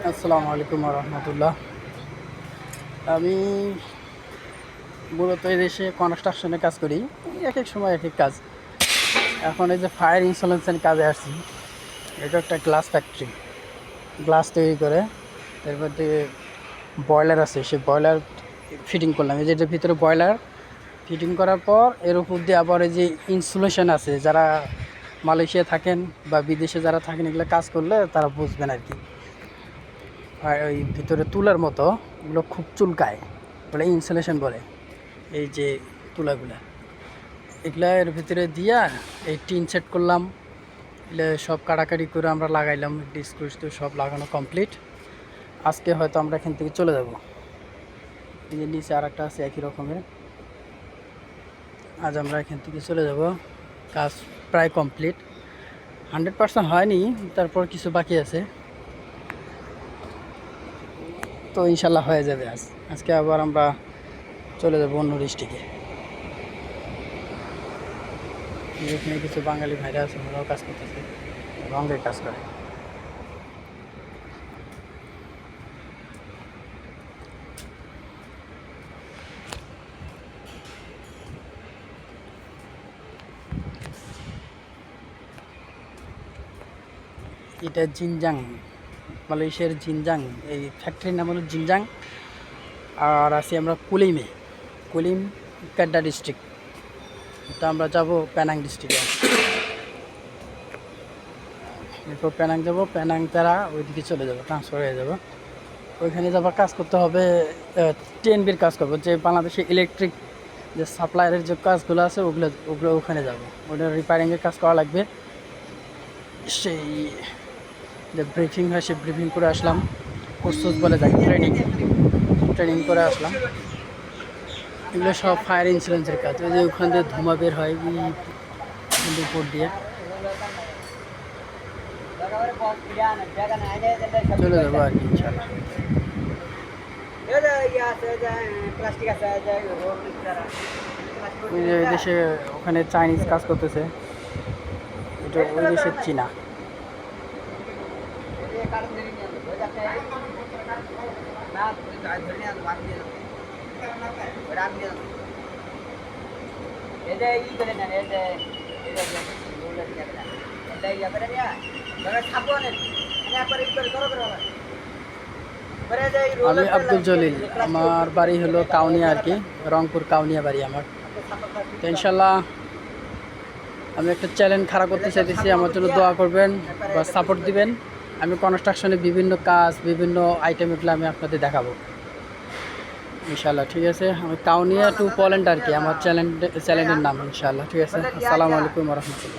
আসসালামু আলাইকুম রহমতুল্লাহ। আমি মূলত এই দেশে কনস্ট্রাকশনে কাজ করি। এক এক সময় এক এক কাজ। এখন এই যে ফায়ার ইনস্টলেশন কাজে আসছি। এটা একটা গ্লাস ফ্যাক্টরি, গ্লাস তৈরি করে তারপর থেকে বয়লার আছে, সেই বয়লার ফিটিং করলাম। এই যে এটার ভিতরে বয়লার ফিটিং করার পর এর উপর দিয়ে আবার এই যে ইনস্টলেশন আছে, যারা মালয়েশিয়া থাকেন বা বিদেশে যারা থাকেন, এগুলো কাজ করলে তারা বুঝবেন আর কি। আর ওই ভিতরে তুলার মতো এগুলো খুব চুলকায়, বলে ইনসুলেশন বলে। এই যে তুলাগুলা, এগুলা এর ভিতরে দিয়া এই টিন সেট করলাম। এগুলো সব কাটাকাটি করে আমরা লাগাইলাম, ডিসক্রুজ তো সব লাগানো কমপ্লিট। আজকে হয়তো আমরা এখান থেকে চলে যাব। এই যে নিচে আর একটা আছে একই রকমের। আজ আমরা এখান থেকে চলে যাব। কাজ প্রায় কমপ্লিট, 100% হয়নি, তারপর কিছু বাকি আছে। তো ইনশাল্লাহ হয়ে যাবে। আজকে আবার আমরা চলে যাবো অন্য ডিস্ট্রিক্টে। এখানে কিছু বাঙালি ভাইরা আছে, ওরাও কাজ করতেছে, রঙের কাজ করে। এটা জিনজাং, মালয়েশিয়ার জিনজাং। এই ফ্যাক্টরির নাম হলো জিনজাং। আর আছি আমরা কুলিমে, কুলিম কেডা ডিস্ট্রিক্ট। তো আমরা যাব পেনাং ডিস্ট্রিক্টে। এরপর পেনাং যাব, পেনাং তারা ওইদিকে চলে যাব, ট্রান্সফার হয়ে যাব। ওইখানে যাবার কাজ করতে হবে, টিএনবির কাজ করবো, যে বাংলাদেশে ইলেকট্রিক যে সাপ্লাইয়ের যে কাজগুলো আছে ওগুলো ওগুলো ওখানে যাব। ওটা রিপেয়ারিংয়ের কাজ করা লাগবে। সেই যে ব্রিফিং হয়, সেই ব্রিফিং করে আসলাম। কোর্স বলে যায়, ট্রেনিং ট্রেনিং করে আসলাম। এগুলো সব ফায়ার ইন্স্যুরেন্সের কাজ। ওই যে ওখান দিয়ে ধোঁয়া বের হয় উপর দিয়ে। চলে যাবো আর কি ইনশাল্লাহ। ওই যে দেশে ওখানে চাইনিজ কাজ করতেছে, এটা ওই দেশের চীনা। আমি আব্দুল জলিল, আমার বাড়ি হলো কাউনিয়া আর কি, রংপুর কাউনিয়া বাড়ি আমার। তো ইনশাল্লাহ আমি একটা চ্যালেঞ্জ খাড়া করতে চাইতেছি, আমার জন্য দোয়া করবেন বা সাপোর্ট দিবেন। আমি কনস্ট্রাকশনে বিভিন্ন কাজ, বিভিন্ন আইটেম, এগুলো আমি আপনাদের দেখাবো ইনশাল্লাহ। ঠিক আছে, আমি কাউনিয়া টু পোল্যান্ড আর কি আমার চ্যানেলের নাম ইনশাল্লাহ। ঠিক আছে, আসসালামু আলাইকুম রহমতুল্লাহ।